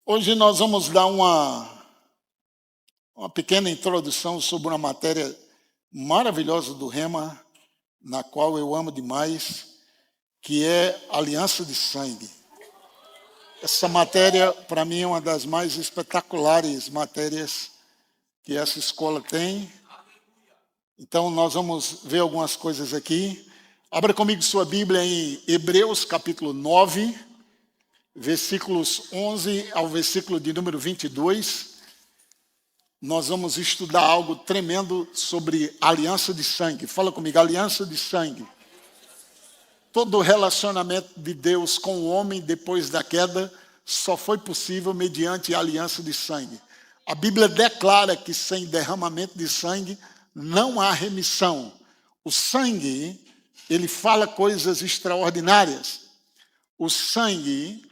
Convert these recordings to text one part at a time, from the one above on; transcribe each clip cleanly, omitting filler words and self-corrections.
Hoje nós vamos dar uma pequena introdução sobre uma matéria maravilhosa do Rema, na qual eu amo demais, que é aliança de sangue. Essa matéria, para mim, é uma das mais espetaculares matérias que essa escola tem. Então, nós vamos ver algumas coisas aqui. Abra comigo sua Bíblia em Hebreus, capítulo 9, versículos 11 ao versículo de número 22. Nós vamos estudar algo tremendo sobre aliança de sangue. Fala comigo, aliança de sangue. Todo o relacionamento de Deus com o homem depois da queda só foi possível mediante a aliança de sangue. A Bíblia declara que sem derramamento de sangue não há remissão. O sangue, ele fala coisas extraordinárias. O sangue,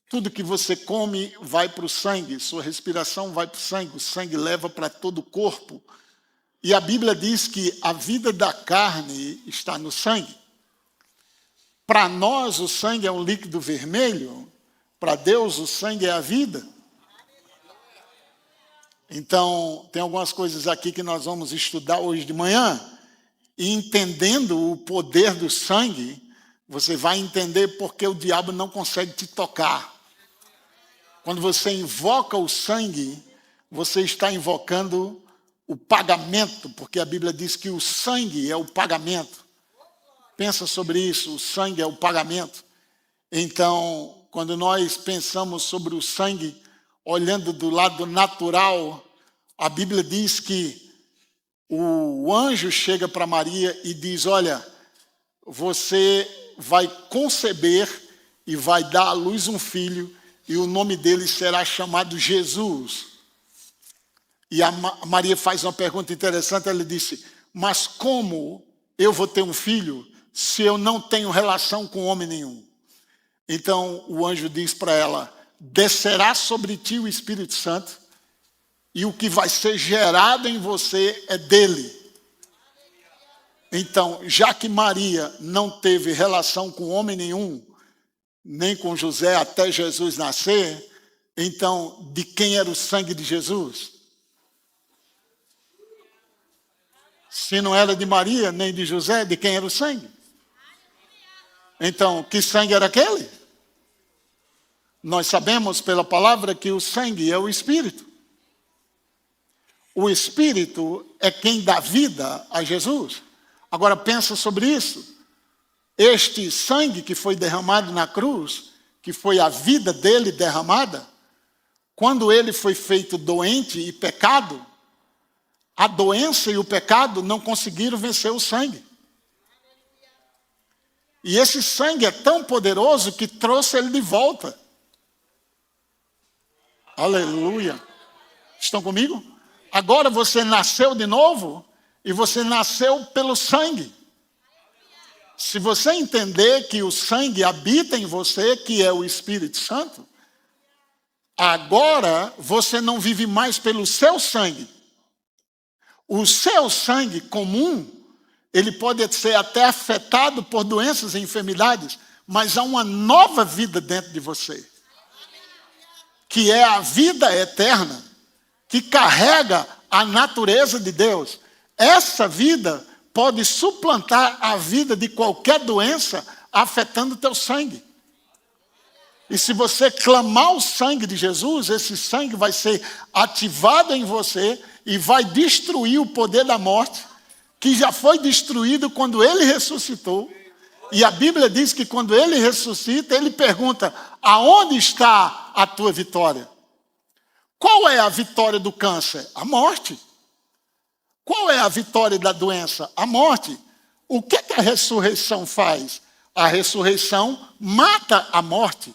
tudo que você come vai para o sangue, sua respiração vai para o sangue leva para todo o corpo. E a Bíblia diz que a vida da carne está no sangue. Para nós, o sangue é um líquido vermelho, para Deus, o sangue é a vida. Então, tem algumas coisas aqui que nós vamos estudar hoje de manhã, e entendendo o poder do sangue, você vai entender porque o diabo não consegue te tocar. Quando você invoca o sangue, você está invocando o pagamento, porque a Bíblia diz que o sangue é o pagamento. Pensa sobre isso, o sangue é o pagamento. Então, quando nós pensamos sobre o sangue, olhando do lado natural, a Bíblia diz que o anjo chega para Maria e diz, olha, você vai conceber e vai dar à luz um filho, e o nome dele será chamado Jesus. E a Maria faz uma pergunta interessante, ela disse, mas como eu vou ter um filho se eu não tenho relação com homem nenhum? Então o anjo diz para ela, descerá sobre ti o Espírito Santo, e o que vai ser gerado em você é dele. Então, já que Maria não teve relação com homem nenhum, nem com José até Jesus nascer, então, de quem era o sangue de Jesus? Se não era de Maria, nem de José, de quem era o sangue? Então, que sangue era aquele? Nós sabemos pela palavra que o sangue é o Espírito. O Espírito é quem dá vida a Jesus. Agora pensa sobre isso. Este sangue que foi derramado na cruz, que foi a vida dele derramada, quando ele foi feito doente e pecado, a doença e o pecado não conseguiram vencer o sangue. E esse sangue é tão poderoso que trouxe ele de volta. Aleluia. Estão comigo? Agora você nasceu de novo e você nasceu pelo sangue. Se você entender que o sangue habita em você, que é o Espírito Santo, agora você não vive mais pelo seu sangue. O seu sangue comum, ele pode ser até afetado por doenças e enfermidades, mas há uma nova vida dentro de você, que é a vida eterna, que carrega a natureza de Deus. Essa vida pode suplantar a vida de qualquer doença afetando o teu sangue. E se você clamar o sangue de Jesus, esse sangue vai ser ativado em você e vai destruir o poder da morte, que já foi destruído quando ele ressuscitou. E a Bíblia diz que quando ele ressuscita, ele pergunta, aonde está a tua vitória? Qual é a vitória do câncer? A morte. Qual é a vitória da doença? A morte. O que a ressurreição faz? A ressurreição mata a morte.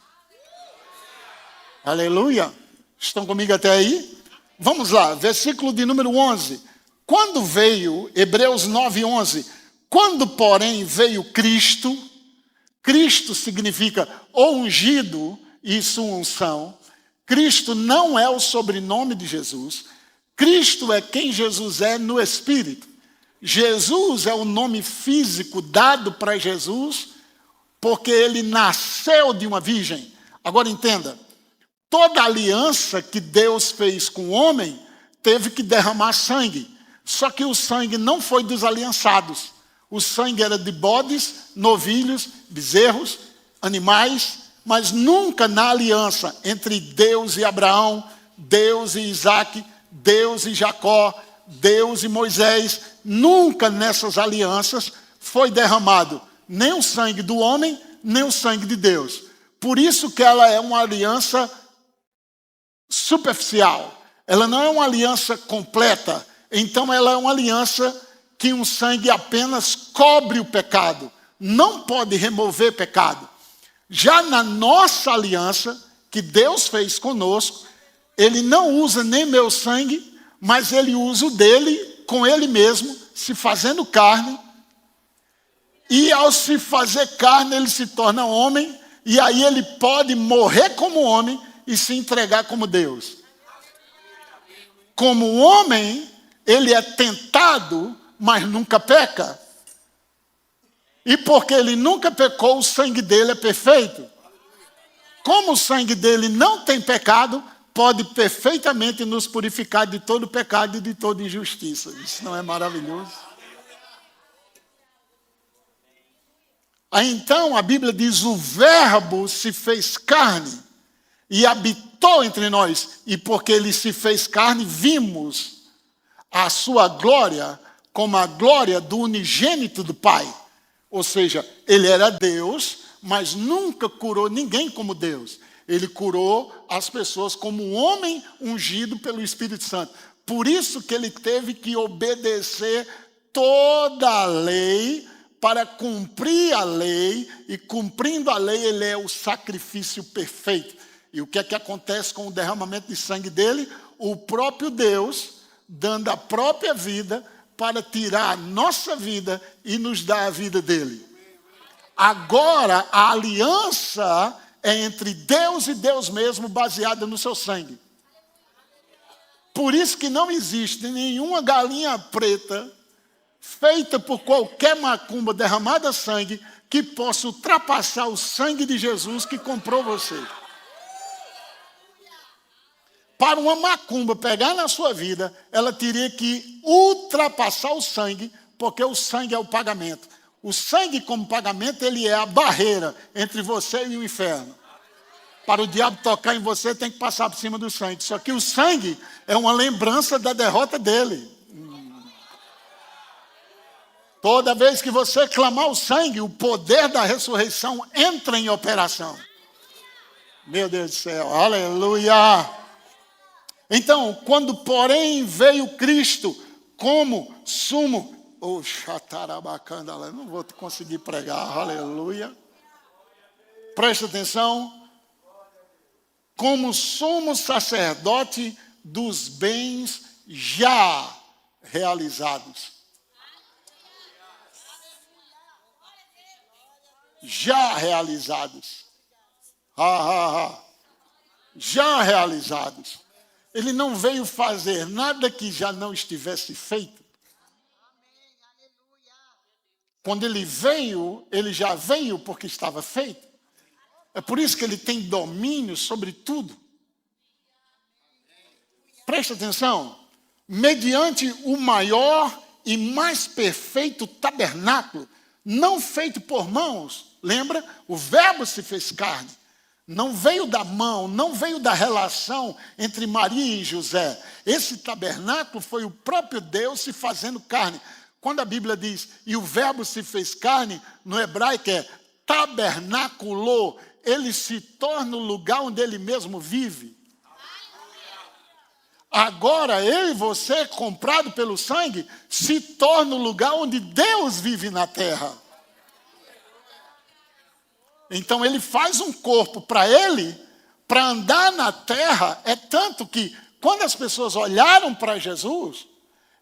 Aleluia. Estão comigo até aí? Vamos lá, versículo de número 11. Quando veio, Hebreus 9, 11. Quando, porém, veio Cristo, Cristo significa ungido e sua unção. Cristo não é o sobrenome de Jesus. Cristo é quem Jesus é no Espírito. Jesus é o nome físico dado para Jesus, porque ele nasceu de uma virgem. Agora entenda, Toda aliança que Deus fez com o homem teve que derramar sangue. Só que o sangue não foi dos aliançados. O sangue era de bodes, novilhos, bezerros, animais, mas nunca na aliança entre Deus e Abraão, Deus e Isaac, Deus e Jacó, Deus e Moisés, nunca nessas alianças foi derramado nem o sangue do homem, nem o sangue de Deus. Por isso que ela é uma aliança superficial. Ela não é uma aliança completa. Então ela é uma aliança que um sangue apenas cobre o pecado. Não pode remover pecado. Já na nossa aliança, que Deus fez conosco, ele não usa nem meu sangue, mas ele usa o dele, com ele mesmo, se fazendo carne. E ao se fazer carne, ele se torna homem, e aí ele pode morrer como homem e se entregar como Deus. Como homem, ele é tentado, mas nunca peca. E porque ele nunca pecou, o sangue dele é perfeito. Como o sangue dele não tem pecado, pode perfeitamente nos purificar de todo pecado e de toda injustiça. Isso não é maravilhoso? Aí então a Bíblia diz: o verbo se fez carne e habitou entre nós. E porque ele se fez carne, vimos a sua glória como a glória do unigênito do Pai. Ou seja, ele era Deus, mas nunca curou ninguém como Deus. Ele curou as pessoas como um homem ungido pelo Espírito Santo. Por isso que ele teve que obedecer toda a lei para cumprir a lei. E cumprindo a lei, ele é o sacrifício perfeito. E o que é que acontece com o derramamento de sangue dele? O próprio Deus dando a própria vida para tirar a nossa vida e nos dar a vida dele. Agora, a aliança é entre Deus e Deus mesmo, baseada no seu sangue. Por isso que não existe nenhuma galinha preta feita por qualquer macumba derramada sangue que possa ultrapassar o sangue de Jesus que comprou você. Para uma macumba pegar na sua vida, ela teria que ultrapassar o sangue, porque o sangue é o pagamento. O sangue como pagamento, ele é a barreira entre você e o inferno. Para o diabo tocar em você, tem que passar por cima do sangue. Só que o sangue é uma lembrança da derrota dele. Toda vez que você clamar o sangue, o poder da ressurreição entra em operação. Meu Deus do céu, aleluia! Então, quando porém veio Cristo como sumo... Oh, chatarabacanda, não vou conseguir pregar, aleluia. Presta atenção. Como sumo sacerdote dos bens já realizados. Já realizados. Já realizados. Ele não veio fazer nada que já não estivesse feito. Quando ele veio, ele já veio porque estava feito. É por isso que ele tem domínio sobre tudo. Presta atenção. Mediante o maior e mais perfeito tabernáculo, não feito por mãos. Lembra? O verbo se fez carne. Não veio da mão, não veio da relação entre Maria e José. Esse tabernáculo foi o próprio Deus se fazendo carne. Quando a Bíblia diz, e o verbo se fez carne, no hebraico é tabernaculou. Ele se torna o lugar onde ele mesmo vive. Agora, eu e você, comprado pelo sangue, se torna o lugar onde Deus vive na terra. Então ele faz um corpo para ele, para andar na terra. É tanto que quando as pessoas olharam para Jesus,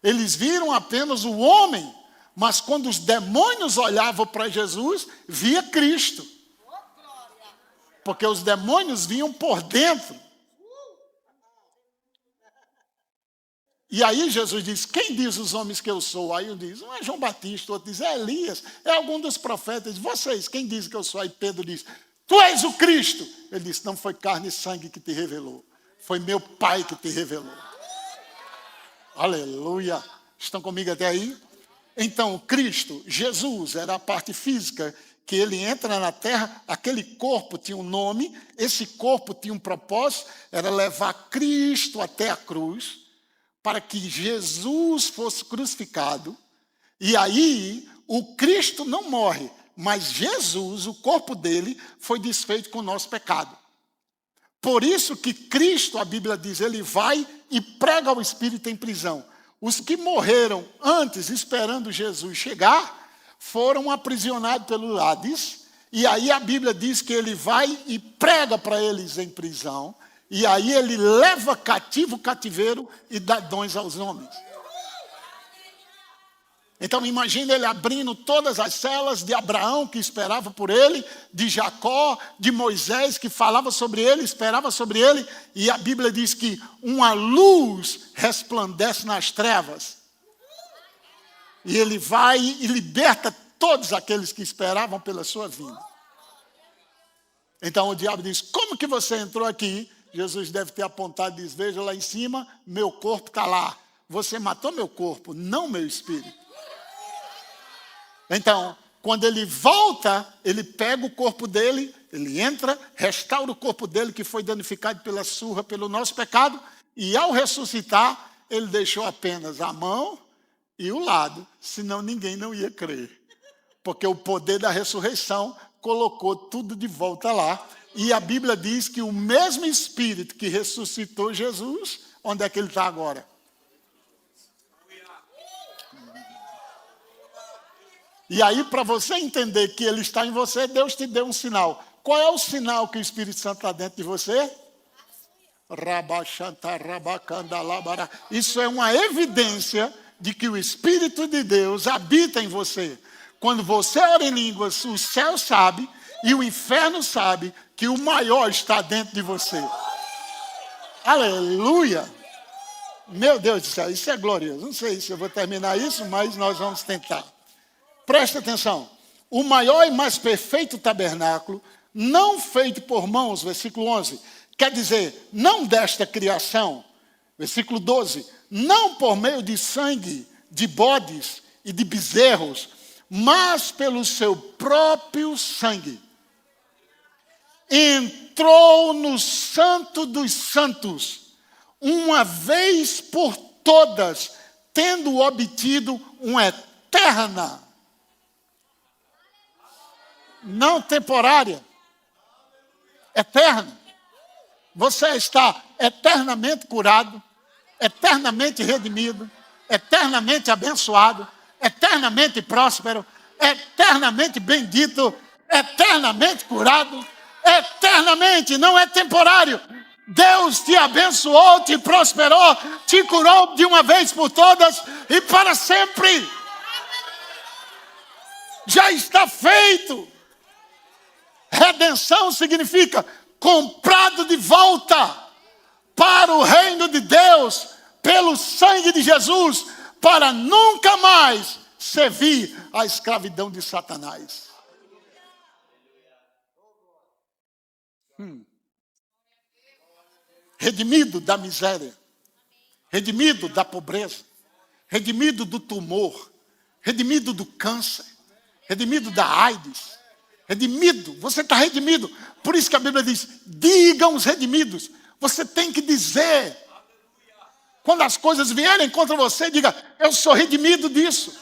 eles viram apenas o homem. Mas quando os demônios olhavam para Jesus, via Cristo. Porque os demônios vinham por dentro. E aí Jesus diz, quem diz os homens que eu sou? Aí um diz, um é João Batista, outro diz, é Elias, é algum dos profetas. Vocês, quem diz que eu sou? Aí Pedro diz, Tu és o Cristo. Ele disse, não foi carne e sangue que te revelou. Foi meu Pai que te revelou. Aleluia. Estão comigo até aí? Então, Cristo, Jesus, era a parte física, que ele entra na terra, aquele corpo tinha um nome, esse corpo tinha um propósito, era levar Cristo até a cruz, para que Jesus fosse crucificado, e aí o Cristo não morre, mas Jesus, o corpo dele, foi desfeito com o nosso pecado. Por isso que Cristo, a Bíblia diz, ele vai e prega ao espírito em prisão. Os que morreram antes, esperando Jesus chegar, foram aprisionados pelo Hades, e aí a Bíblia diz que ele vai e prega para eles em prisão, e aí ele leva cativo o cativeiro e dá dons aos homens. Então imagina ele abrindo todas as celas de Abraão, que esperava por ele, de Jacó, de Moisés, que falava sobre ele, esperava sobre ele, e a Bíblia diz que uma luz resplandece nas trevas. E ele vai e liberta todos aqueles que esperavam pela sua vinda. Então o diabo diz, como que você entrou aqui? Jesus deve ter apontado e diz, veja lá em cima, meu corpo está lá. Você matou meu corpo, não meu espírito. Então, quando ele volta, ele pega o corpo dele, ele entra, restaura o corpo dele que foi danificado pela surra, pelo nosso pecado, e ao ressuscitar, ele deixou apenas a mão e o lado, senão ninguém não ia crer. Porque o poder da ressurreição colocou tudo de volta lá. E a Bíblia diz que o mesmo Espírito que ressuscitou Jesus, onde é que ele está agora? E aí, para você entender que ele está em você, Deus te deu um sinal. Qual é o sinal que o Espírito Santo está dentro de você? Isso é uma evidência de que o Espírito de Deus habita em você. Quando você ora em línguas, o céu sabe e o inferno sabe que o maior está dentro de você. Aleluia! Meu Deus do céu, isso é glorioso. Não sei se eu vou terminar isso, mas nós vamos tentar. Presta atenção. O maior e mais perfeito tabernáculo, não feito por mãos, versículo 11, quer dizer, não desta criação, versículo 12, não por meio de sangue, de bodes e de bezerros, mas pelo seu próprio sangue. Entrou no Santo dos Santos, uma vez por todas, tendo obtido uma eterna, não temporária, eterna. Você está eternamente curado, eternamente redimido, eternamente abençoado, eternamente próspero, eternamente bendito, eternamente curado, eternamente, não é temporário. Deus te abençoou, te prosperou, te curou de uma vez por todas e para sempre. Já está feito. Redenção significa comprado de volta para o reino de Deus, pelo sangue de Jesus, para nunca mais servir à escravidão de Satanás. Redimido da miséria, redimido da pobreza, redimido do tumor, redimido do câncer, redimido da AIDS, redimido, você está redimido. Por isso que a Bíblia diz, digam os redimidos. Você tem que dizer. Quando as coisas vierem contra você, diga, eu sou redimido disso.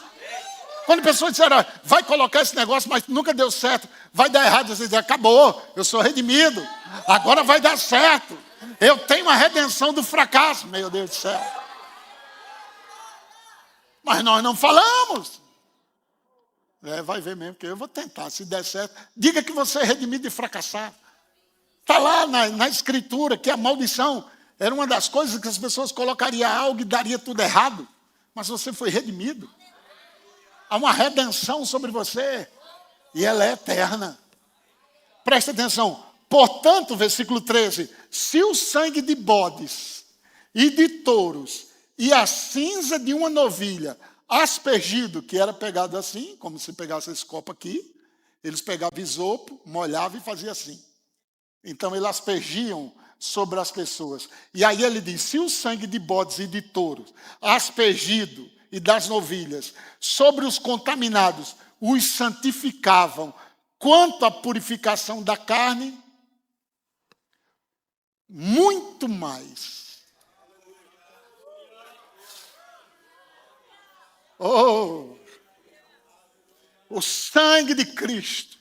Quando pessoas disseram, vai colocar esse negócio, mas nunca deu certo, vai dar errado, você diz, acabou, eu sou redimido, agora vai dar certo. Eu tenho a redenção do fracasso, meu Deus do céu. Mas nós não falamos. Vai ver mesmo, que eu vou tentar, se der certo. Diga que você é redimido e fracassado. Está lá na Escritura que a maldição era uma das coisas que as pessoas colocariam algo e daria tudo errado. Mas você foi redimido. Há uma redenção sobre você. E ela é eterna. Presta atenção. Portanto, versículo 13. Se o sangue de bodes e de touros e a cinza de uma novilha aspergido, que era pegado assim, como se pegasse esse copo aqui, Eles pegavam isopo, molhavam e faziam assim. Então, eles aspergiam sobre as pessoas. E aí ele diz, se o sangue de bodes e de touros, aspergido e das novilhas, sobre os contaminados, os santificavam, quanto à purificação da carne, muito mais. Oh, o sangue de Cristo,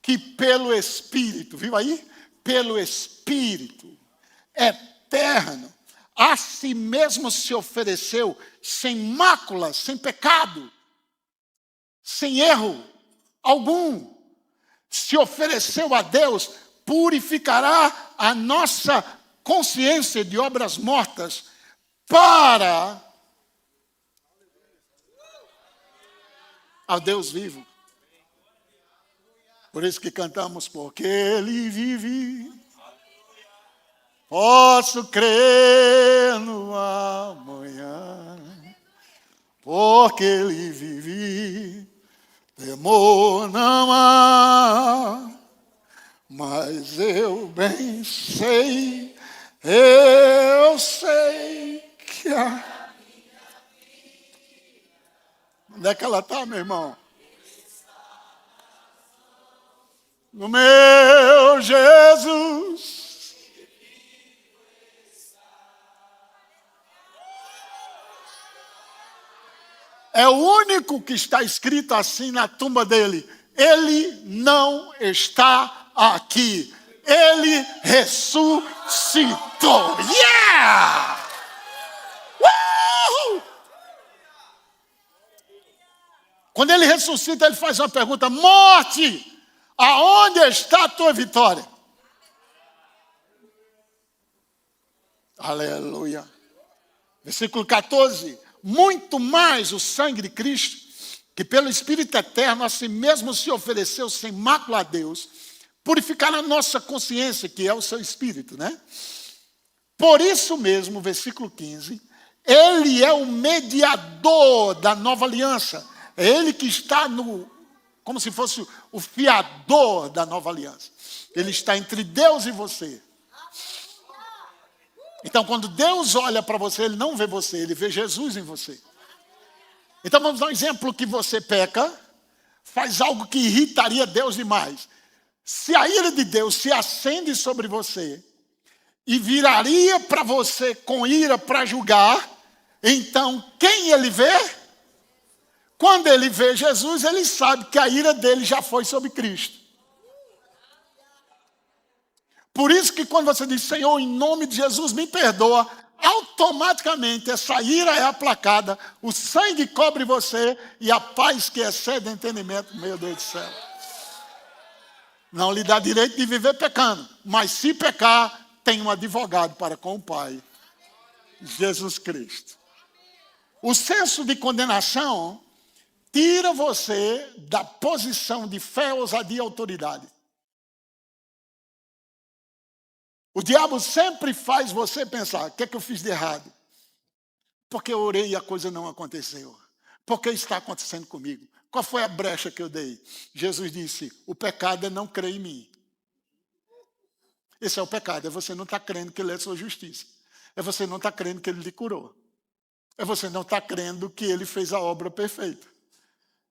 que pelo Espírito, viu aí? Pelo Espírito eterno, a si mesmo se ofereceu sem mácula, sem pecado, sem erro algum. Se ofereceu a Deus, purificará a nossa consciência de obras mortas para a Deus vivo. Por isso que cantamos, porque Ele vive, posso crer no amanhã, porque Ele vive, temor não há, mas eu bem sei, eu sei que a... Onde é que ela está, meu irmão? No meu Jesus. É o único que está escrito assim na tumba dele. Ele não está aqui. Ele ressuscitou. Yeah! Quando ele ressuscita, ele faz uma pergunta: morte, aonde está a tua vitória? Aleluia. Versículo 14. Muito mais o sangue de Cristo, que pelo Espírito eterno a si mesmo se ofereceu sem mácula a Deus, purificar a nossa consciência, que é o seu Espírito, né? Por isso mesmo, versículo 15, ele é o mediador da nova aliança. É ele que está como se fosse o fiador da nova aliança. Ele está entre Deus e você. Então, quando Deus olha para você, Ele não vê você, Ele vê Jesus em você. Então, vamos dar um exemplo que você peca, faz algo que irritaria Deus demais. Se a ira de Deus se acende sobre você e viraria para você com ira para julgar, então, quem Ele vê? Quando Ele vê Jesus, Ele sabe que a ira dele já foi sobre Cristo. Por isso que quando você diz, Senhor, em nome de Jesus, me perdoa, automaticamente essa ira é aplacada, o sangue cobre você e a paz que excede entendimento, meu Deus do céu. Não lhe dá direito de viver pecando, mas se pecar, tem um advogado para com o Pai, Jesus Cristo. O senso de condenação tira você da posição de fé, ousadia e autoridade. O diabo sempre faz você pensar, o que é que eu fiz de errado? Porque eu orei e a coisa não aconteceu. Por que está acontecendo comigo? Qual foi a brecha que eu dei? Jesus disse, o pecado é não crer em mim. Esse é o pecado, é você não estar crendo que Ele é sua justiça. É você não estar crendo que Ele lhe curou. É você não estar crendo que Ele fez a obra perfeita.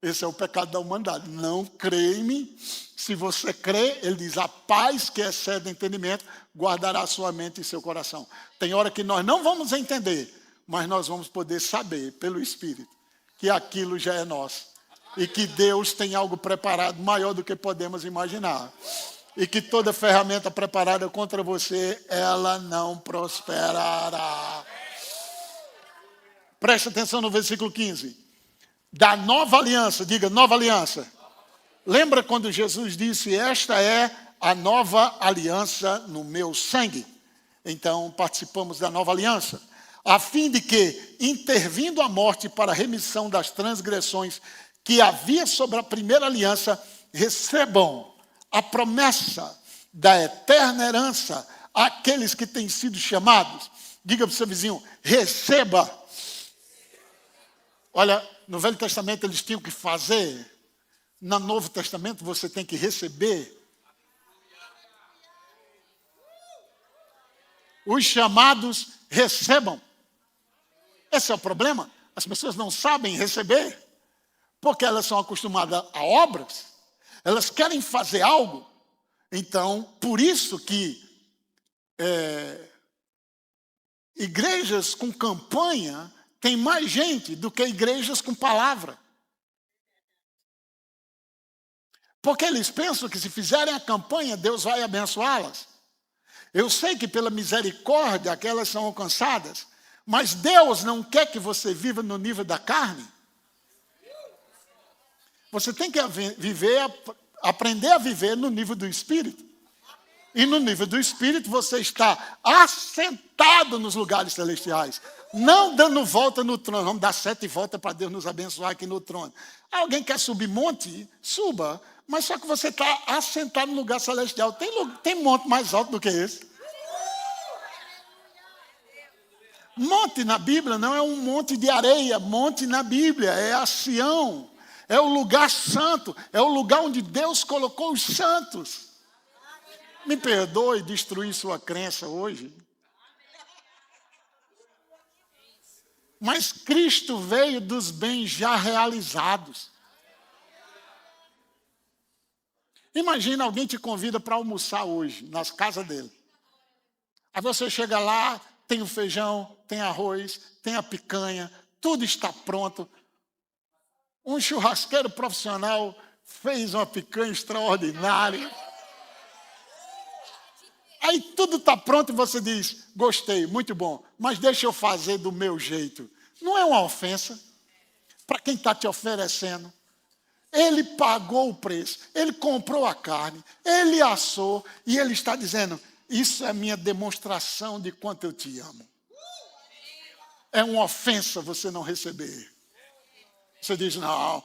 Esse é o pecado da humanidade. Não crê em mim. Se você crê, ele diz, a paz que excede entendimento guardará sua mente e seu coração. Tem hora que nós não vamos entender, mas nós vamos poder saber, pelo Espírito, que aquilo já é nosso. E que Deus tem algo preparado maior do que podemos imaginar. E que toda ferramenta preparada contra você, ela não prosperará. Preste atenção no versículo 15. Da nova aliança, diga nova aliança. Lembra quando Jesus disse, esta é a nova aliança no meu sangue? Então, participamos da nova aliança. A fim de que, intervindo a morte para a remissão das transgressões que havia sobre a primeira aliança, recebam a promessa da eterna herança àqueles que têm sido chamados. Diga para o seu vizinho, receba. Olha, no Velho Testamento eles tinham que fazer No Novo Testamento você tem que receber. Os chamados recebam. Esse é o problema. As pessoas não sabem receber, porque elas são acostumadas a obras. Elas querem fazer algo. Então, por isso que igrejas com campanha tem mais gente do que igrejas com palavra. Porque eles pensam que se fizerem a campanha, Deus vai abençoá-las. Eu sei que pela misericórdia aquelas são alcançadas, mas Deus não quer que você viva no nível da carne. Você tem que aprender a viver no nível do Espírito. E no nível do Espírito você está assentado nos lugares celestiais. Não dando volta no trono. Vamos dar 7 voltas para Deus nos abençoar aqui no trono. Alguém quer subir monte? Suba. Mas só que você está assentado no lugar celestial. Tem monte mais alto do que esse. Monte na Bíblia não é um monte de areia. Monte na Bíblia é a Sião. É o lugar santo. É o lugar onde Deus colocou os santos. Me perdoe destruir sua crença hoje. Mas Cristo veio dos bens já realizados. Imagina alguém te convida para almoçar hoje, nas casas dele. Aí você chega lá, tem o feijão, tem arroz, tem a picanha, tudo está pronto. Um churrasqueiro profissional fez uma picanha extraordinária. Aí tudo está pronto e você diz, gostei, muito bom, mas deixa eu fazer do meu jeito. Não é uma ofensa para quem está te oferecendo. Ele pagou o preço, ele comprou a carne, ele assou e ele está dizendo, isso é a minha demonstração de quanto eu te amo. É uma ofensa você não receber. Você diz, não,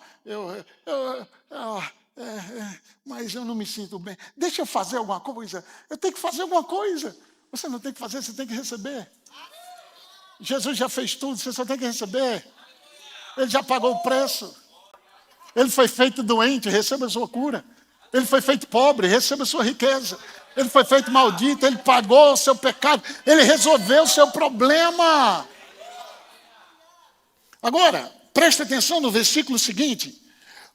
mas eu não me sinto bem. Deixa eu fazer alguma coisa. Eu tenho que fazer alguma coisa. Você não tem que fazer, você tem que receber. Jesus já fez tudo, você só tem que receber. Ele já pagou o preço. Ele foi feito doente, receba a sua cura. Ele foi feito pobre, receba a sua riqueza. Ele foi feito maldito, ele pagou o seu pecado. Ele resolveu o seu problema. Agora, preste atenção no versículo seguinte.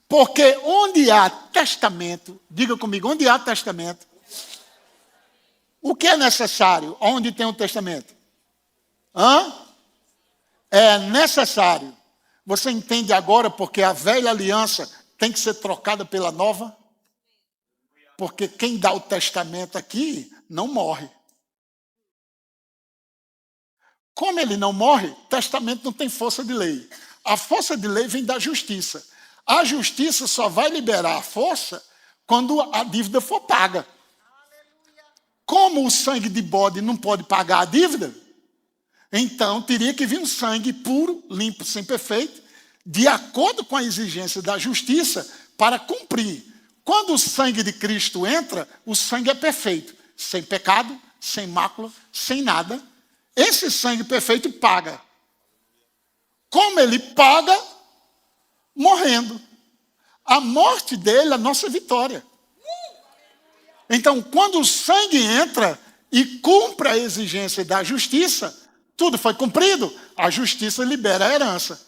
Porque onde há testamento, diga comigo, onde há testamento, o que é necessário? Onde tem um testamento? É necessário. Você entende agora porque a velha aliança tem que ser trocada pela nova? Porque quem dá o testamento aqui não morre. Como ele não morre, testamento não tem força de lei. A força de lei vem da justiça. A justiça só vai liberar a força quando a dívida for paga. Como o sangue de bode não pode pagar a dívida, então teria que vir um sangue puro, limpo, sem defeito, de acordo com a exigência da justiça, para cumprir. Quando o sangue de Cristo entra, o sangue é perfeito, sem pecado, sem mácula, sem nada. Esse sangue perfeito paga. Como ele paga? Morrendo. A morte dele é a nossa vitória. Então, quando o sangue entra e cumpre a exigência da justiça, tudo foi cumprido, a justiça libera a herança.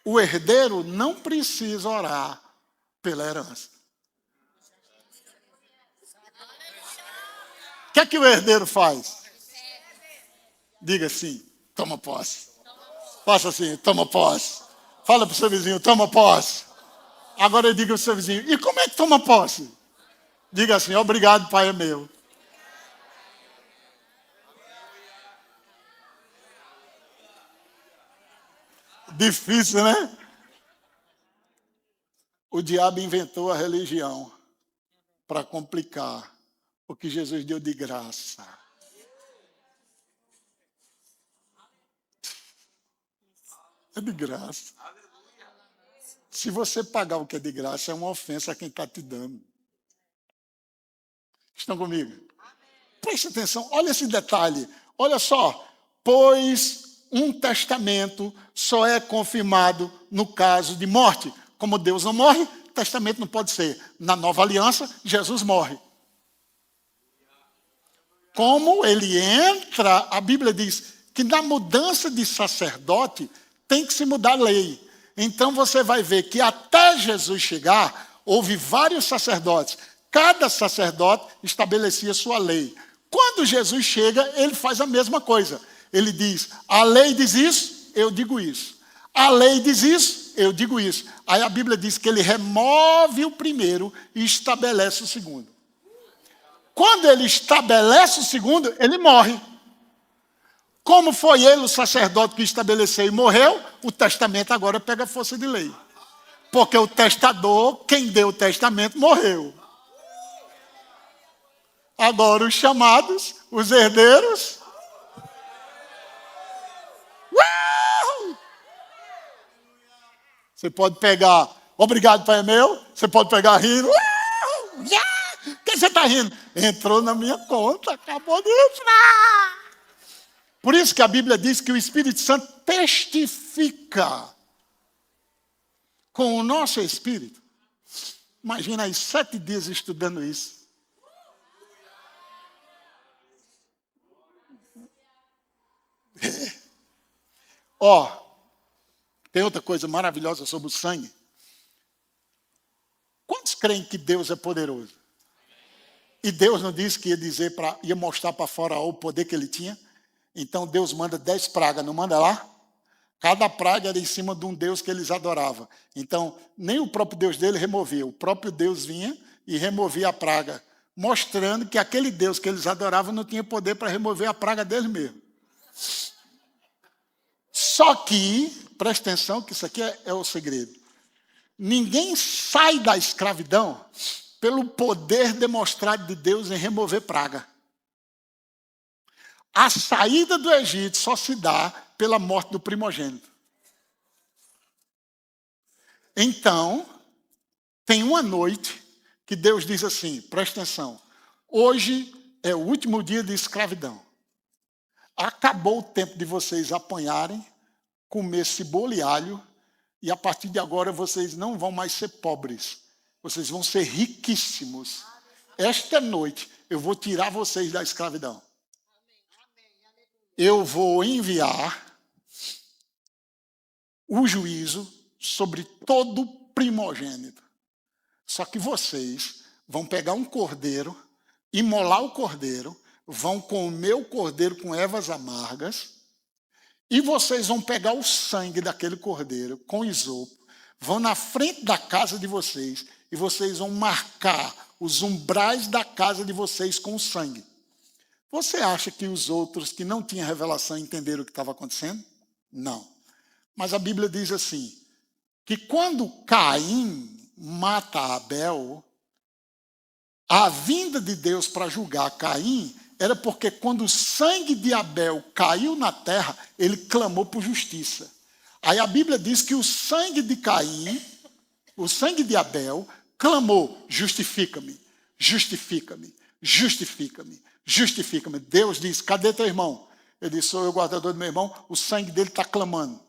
O herdeiro não precisa orar pela herança. O que é que o herdeiro faz? Diga assim, toma posse. Faça assim, toma posse. Fala para o seu vizinho, toma posse. Agora diga ao seu vizinho, e como é que toma posse? Diga assim, obrigado, Pai é meu. Difícil, né? O diabo inventou a religião para complicar o que Jesus deu de graça. É de graça. Se você pagar o que é de graça, é uma ofensa a quem está te dando. Estão comigo? Preste atenção, olha esse detalhe. Olha só. Pois um testamento só é confirmado no caso de morte. Como Deus não morre, testamento não pode ser. Na nova aliança, Jesus morre. Como ele entra, a Bíblia diz que na mudança de sacerdote tem que se mudar a lei. Então você vai ver que até Jesus chegar, houve vários sacerdotes. Cada sacerdote estabelecia sua lei. Quando Jesus chega, ele faz a mesma coisa. Ele diz, a lei diz isso, eu digo isso. A lei diz isso, eu digo isso. Aí a Bíblia diz que ele remove o primeiro e estabelece o segundo. Quando ele estabelece o segundo, ele morre. Como foi ele, o sacerdote que estabeleceu e morreu, o testamento agora pega força de lei. Porque o testador, quem deu o testamento, morreu. Agora os chamados, os herdeiros. Você pode pegar, obrigado, Pai é meu. Você pode pegar rindo. Quem você está rindo? Entrou na minha conta, acabou de entrar. Por isso que a Bíblia diz que o Espírito Santo testifica com o nosso espírito. Imagina aí, 7 dias estudando isso. Tem outra coisa maravilhosa sobre o sangue. Quantos creem que Deus é poderoso? E Deus não disse que ia mostrar para Faraó o poder que ele tinha? Então Deus manda 10 pragas, não manda lá? Cada praga era em cima de um Deus que eles adoravam. Então, nem o próprio Deus dele removia. O próprio Deus vinha e removia a praga, mostrando que aquele Deus que eles adoravam não tinha poder para remover a praga deles mesmo. Só que, presta atenção que isso aqui é o segredo. Ninguém sai da escravidão pelo poder demonstrado de Deus em remover praga. A saída do Egito só se dá pela morte do primogênito. Então, tem uma noite que Deus diz assim, presta atenção, hoje é o último dia de escravidão. Acabou o tempo de vocês apanharem, comer cebola e alho, e a partir de agora vocês não vão mais ser pobres. Vocês vão ser riquíssimos. Esta noite eu vou tirar vocês da escravidão. Eu vou enviar o juízo sobre todo primogênito. Só que vocês vão pegar um cordeiro, imolar o cordeiro, vão comer o cordeiro com ervas amargas, e vocês vão pegar o sangue daquele cordeiro com isopo, vão na frente da casa de vocês, e vocês vão marcar os umbrais da casa de vocês com o sangue. Você acha que os outros que não tinham revelação entenderam o que estava acontecendo? Não. Mas a Bíblia diz assim, que quando Caim mata Abel, a vinda de Deus para julgar Caim era porque quando o sangue de Abel caiu na terra, ele clamou por justiça. Aí a Bíblia diz que o sangue de Caim, o sangue de Abel, clamou, justifica-me, justifica-me, justifica-me, justifica-me. Deus diz, cadê teu irmão? Ele disse, sou eu o guardador do meu irmão, o sangue dele está clamando.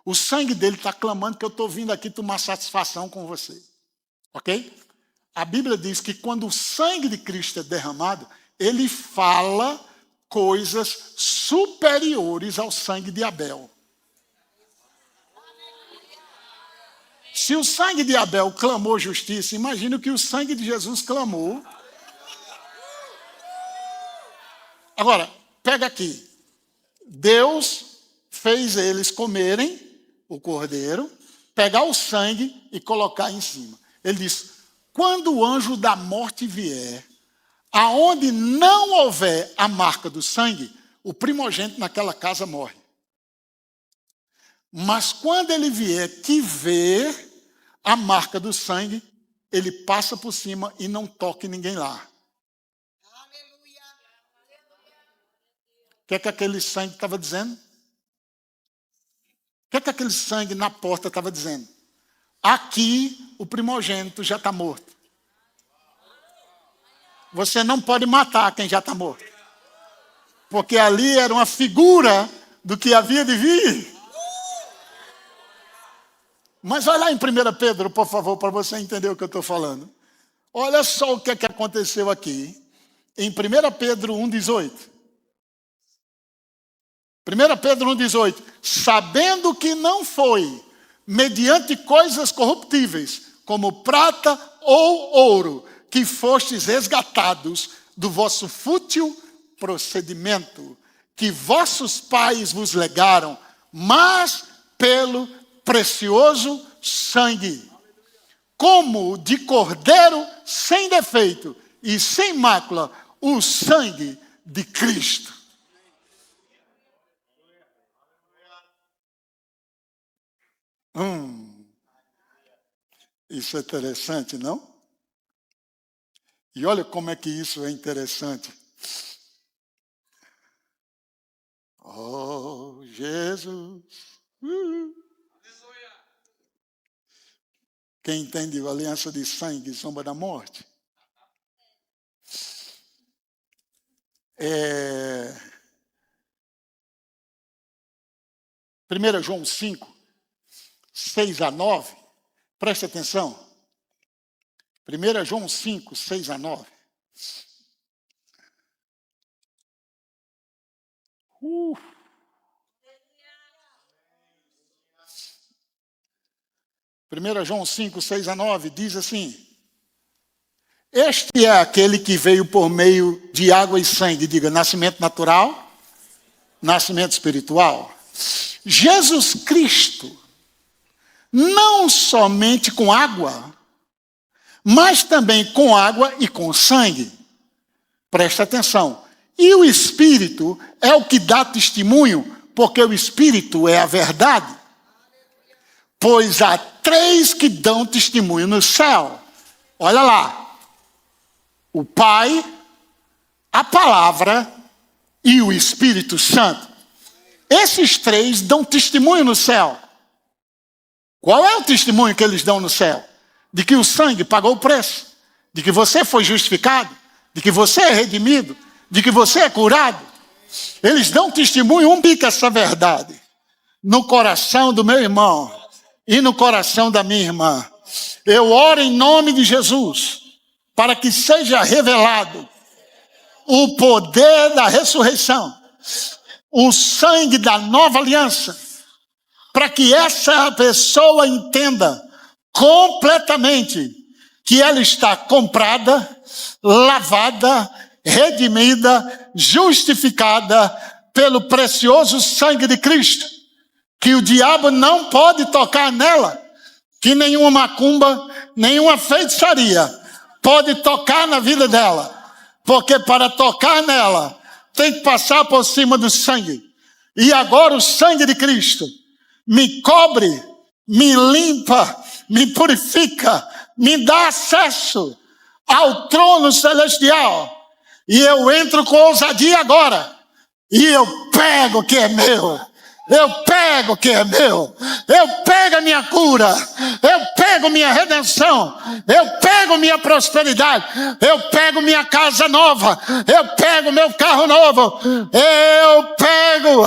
O sangue dele está clamando que eu estou vindo aqui tomar satisfação com você. Ok? A Bíblia diz que quando o sangue de Cristo é derramado, ele fala coisas superiores ao sangue de Abel. Se o sangue de Abel clamou justiça, imagina o que o sangue de Jesus clamou. Agora, pega aqui. Deus fez eles comerem o cordeiro, pegar o sangue e colocar em cima. Ele diz, quando o anjo da morte vier, aonde não houver a marca do sangue, o primogênito naquela casa morre. Mas quando ele vier que vê a marca do sangue, ele passa por cima e não toca ninguém lá. O que é que aquele sangue estava dizendo? O que é que aquele sangue na porta estava dizendo? Aqui o primogênito já está morto. Você não pode matar quem já está morto. Porque ali era uma figura do que havia de vir. Mas vai lá em 1 Pedro, por favor, para você entender o que eu estou falando. Olha só o que aconteceu aqui. Em 1 Pedro 1,18. 1 Pedro 1,18. Sabendo que não foi mediante coisas corruptíveis, como prata ou ouro, que fostes resgatados do vosso fútil procedimento, que vossos pais vos legaram, mas pelo precioso sangue, como de cordeiro sem defeito e sem mácula, o sangue de Cristo. Isso é interessante, não? E olha como é que isso é interessante. Oh, Jesus. Quem entende a aliança de sangue, sombra da morte? 1 João 5, 6 a 9. Preste atenção. 1 João 5, 6 a 9. 1 João 5, 6 a 9 diz assim: este é aquele que veio por meio de água e sangue. Diga, nascimento natural, nascimento espiritual. Jesus Cristo, não somente com água, mas também com água e com sangue. Presta atenção. E o Espírito é o que dá testemunho, porque o Espírito é a verdade. Pois há 3 que dão testemunho no céu. Olha lá. O Pai, a Palavra e o Espírito Santo. Esses 3 dão testemunho no céu. Qual é o testemunho que eles dão no céu? De que o sangue pagou o preço. De que você foi justificado. De que você é redimido. De que você é curado. Eles dão testemunho, pica essa verdade no coração do meu irmão e no coração da minha irmã. Eu oro em nome de Jesus para que seja revelado o poder da ressurreição, o sangue da nova aliança, para que essa pessoa entenda completamente que ela está comprada, lavada, redimida, justificada pelo precioso sangue de Cristo, que o diabo não pode tocar nela, que nenhuma macumba, nenhuma feitiçaria pode tocar na vida dela, porque para tocar nela tem que passar por cima do sangue. E agora o sangue de Cristo me cobre, me limpa, me purifica, me dá acesso ao trono celestial. E eu entro com ousadia agora. E eu pego o que é meu. Eu pego o que é meu. Eu pego a minha cura. Eu pego minha redenção. Eu pego minha prosperidade. Eu pego minha casa nova. Eu pego meu carro novo. Eu pego.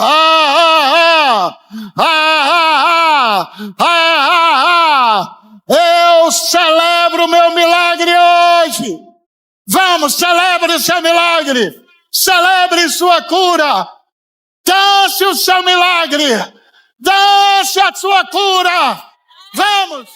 Eu celebro o meu milagre hoje. Vamos, celebre o seu milagre. Celebre sua cura. Dance o seu milagre. Dance a sua cura. Vamos.